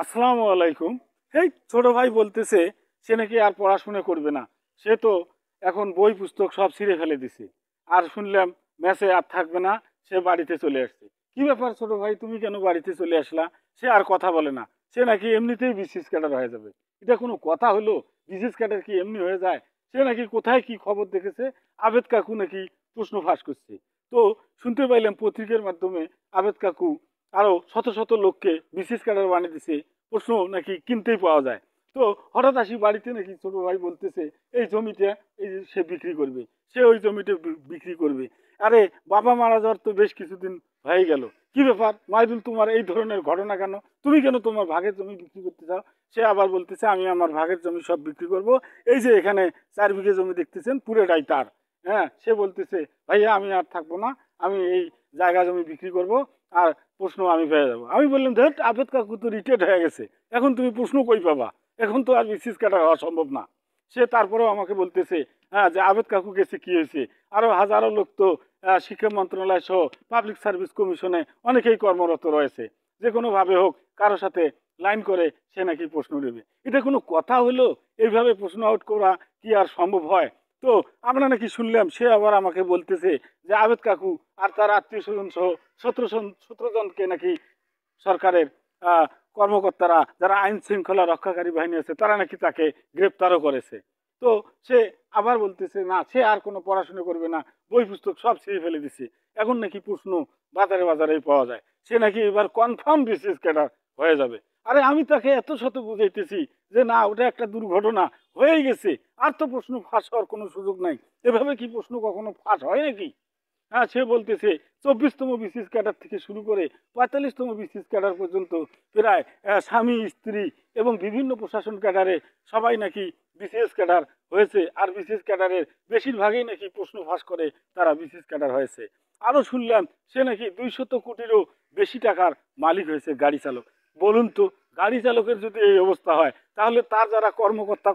আসসালামু আলাইকুম। এই ছোট ভাই বলতেছে সে নাকি আর পড়াশোনা করবে না। সে তো এখন বই পুস্তক সব ছিঁড়ে ফেলে দিছে। আর শুনলাম ম্যাচে আর থাকবে না, সে বাড়িতে চলে আসছে। কি ব্যাপার ছোট ভাই, তুমি কেন বাড়িতে চলে আসলা? সে আর কথা বলে না, সে নাকি এমনিতেই বিসিএস ক্যাডার হয়ে যাবে। এটা কোনো কথা হলো? বিসিএস ক্যাডার কি এমনি হয়ে যায়? সে নাকি কোথায় কি খবর দেখেছে, আবেদ কাকু নাকি প্রশ্ন ফাঁস করছে। তো শুনতে পাইলাম পত্রিকার মাধ্যমে আবেদ কাকু আরো শত শত লোককে বিসিএস ক্যাডার বানিয়ে দিছে, প্রশ্ন নাকি কিনতেই পাওয়া যায়। তো হঠাৎ আসি বাড়িতে নাকি ছোট ভাই বলতেছে এই জমিটা এই যে সে বিক্রি করবে, সে ওই জমিটা বিক্রি করবে। আরে বাবা মারা যাওয়ার তো বেশ কিছুদিন হয়ে গেল, কি ব্যাপার মাইদুল, তোমার এই ধরনের ঘটনা কেন? তুমি কেন তোমার ভাগের জমি বিক্রি করতে চাও? সে আবার বলতেছে আমি আমার ভাগের জমি সব বিক্রি করব। এই যে এখানে 4 বিঘে জমি দেখতেছেন পুরোটাই তার। হ্যাঁ, সে বলতেছে ভাইয়া আমি আর থাকবো না, আমি এই জায়গা জমি বিক্রি করব, আর প্রশ্ন আমি পেয়ে যাবো। আমি বললাম ধর, আবেদ কাকু তো রিটায়ার্ড হয়ে গেছে, এখন তুমি প্রশ্ন কই পাবা? এখন তো আর বিসিএস কাটা হওয়া সম্ভব না। সে তারপরেও আমাকে বলতেছে হ্যাঁ যে আবেদ কাকু গেছে কি হয়েছে, আরো হাজারো লোক তো শিক্ষা মন্ত্রণালয় সহ পাবলিক সার্ভিস কমিশনে অনেকেই কর্মরত রয়েছে, যে কোনো ভাবে হোক কারো সাথে লাইন করে সে নাকি প্রশ্ন নেবে। এটা কোনো কথা হলো? এইভাবে প্রশ্ন আউট করা কি আর সম্ভব হয়? তো আমরা নাকি শুনলাম সে আবার আমাকে বলতেছে যে আবেদ কাকু আর তার আত্মীয় স্বজন সহ 17 জনকে নাকি সরকারের আহ, কর্মকর্তারা যারা আইন শৃঙ্খলা রক্ষাকারী বাহিনী আছে তারা নাকি তাকে গ্রেপ্তারও করেছে। তো সে আবার বলতেছে না, সে আর কোনো পড়াশোনা করবে না, বই পুস্তক সব ছিঁড়ে ফেলে দিছে। এখন নাকি প্রশ্ন বাজারে বাজারেই পাওয়া যায়, সে নাকি এবার কনফার্ম বিসিএস ক্যাডার হয়ে যাবে। আরে আমি তাকে এত শত বুঝাইতেছি যে না, ওটা একটা দুর্ঘটনা হয়েই গেছে, আর তো প্রশ্ন ফাঁস হওয়ার কোনো সুযোগ নাই। এভাবে কি প্রশ্ন কখনো ফাঁস হয় নাকি? হ্যাঁ, সে বলতেছে 24তম বিসিএস ক্যাডার থেকে শুরু করে 45তম বিসিএস ক্যাডার পর্যন্ত প্রায় স্বামী স্ত্রী এবং বিভিন্ন প্রশাসন ক্যাডারে সবাই নাকি বিসিএস ক্যাডার হয়েছে। আর বিসিএস ক্যাডারের বেশিরভাগই নাকি প্রশ্ন ফাঁস করে তারা বিসিএস ক্যাডার হয়েছে। আরো শুনলাম সে নাকি 200 কোটিরও বেশি টাকার মালিক হয়েছে গাড়ি চালক। বলুন তো, গাড়ি চালকের যদি এই অবস্থা হয় তাহলে তার যারা কর্মকর্তা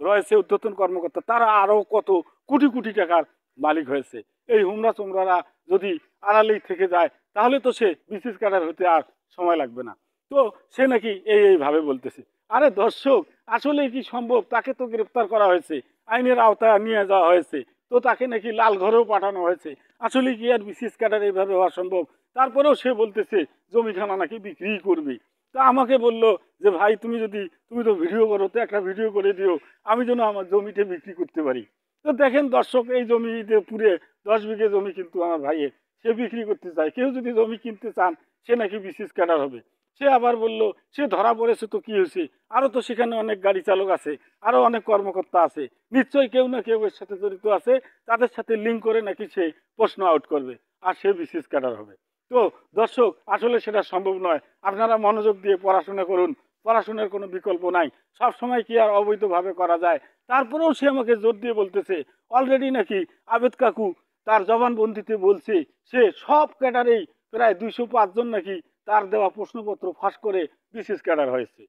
রয়েছে, ঊর্ধ্বতন কর্মকর্তা, তারা আরো কত কোটি কোটি টাকার মালিক হয়েছে। এই হুমরা চোমরারা যদি আড়ালেই থেকে যায় তাহলে তো সে বিসিএস ক্যাডার হতে আর সময় লাগবে না। তো সে নাকি এইভাবে বলতেছে। আরে দর্শক, আসলে কি সম্ভব? তাকে তো গ্রেপ্তার করা হয়েছে, আইনের আওতায় নিয়ে যাওয়া হয়েছে, তো তাকে নাকি লাল ঘরেও পাঠানো হয়েছে। আসলে কি আর বিসিএস ক্যাডার এইভাবে হওয়া সম্ভব? তারপরেও সে বলতেছে জমিখানা নাকি বিক্রি করবে। তা আমাকে বললো যে ভাই তুমি তো ভিডিও করো, তো একটা ভিডিও করে দিও, আমি যেন আমার জমিটা বিক্রি করতে পারি। তো দেখেন দর্শক, এই জমিতে পুরে 10 বিঘে জমি কিন্তু আমার ভাইয়ের, সে বিক্রি করতে চায়। কেউ যদি জমি কিনতে চান সে নাকি বিসিএস ক্যাডার হবে। সে আবার বলল সে ধরা পড়েছে তো কি হয়েছে, আরো তো সেখানে অনেক গাড়ি চালক আছে, আরো অনেক কর্মকর্তা আছে, নিশ্চয়ই কেউ না কেউ এর সাথে জড়িত আছে, তাদের সাথে লিঙ্ক করে নাকি সে প্রশ্ন আউট করবে আর সে বিসিএস ক্যাডার হবে। তো দর্শক, আসলে সেটা সম্ভব নয়। আপনারা মনোযোগ দিয়ে পড়াশোনা করুন, পড়াশোনার কোনো বিকল্প নাই। সব সময় কি আর অবৈধভাবে করা যায়? তারপরেও সে আমাকে জোর দিয়ে বলতেছে অলরেডি নাকি আবেদ কাকু তার জবানবন্দিতে বলছে সে সব ক্যাডারেই প্রায় 205 জন নাকি তার দেওয়া প্রশ্নপত্র ফাঁস করে বিসিএস ক্যাডার হয়েছে।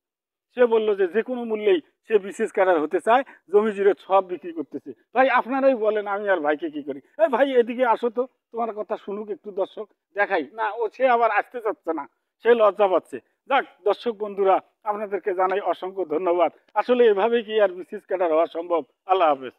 সে বলল যে যে কোনো মূল্যেই সে বিসিএস ক্যাডার হতে চায়, জমি জুড়ে সব বিক্রি করতেছে। ভাই আপনারাই বলেন আমি আর ভাইকে কি করি? এই ভাই এদিকে আসো তো, তোমার কথা শুনুক একটু দর্শক। দেখাই না, সে আবার আসতে চাচ্ছে না, সে লজ্জা পাচ্ছে। যাক দর্শক বন্ধুরা, আপনাদেরকে জানাই অসংখ্য ধন্যবাদ। আসলে এভাবে কি আর বিসিএস ক্যাডার হওয়া সম্ভব? আল্লাহ হাফেজ।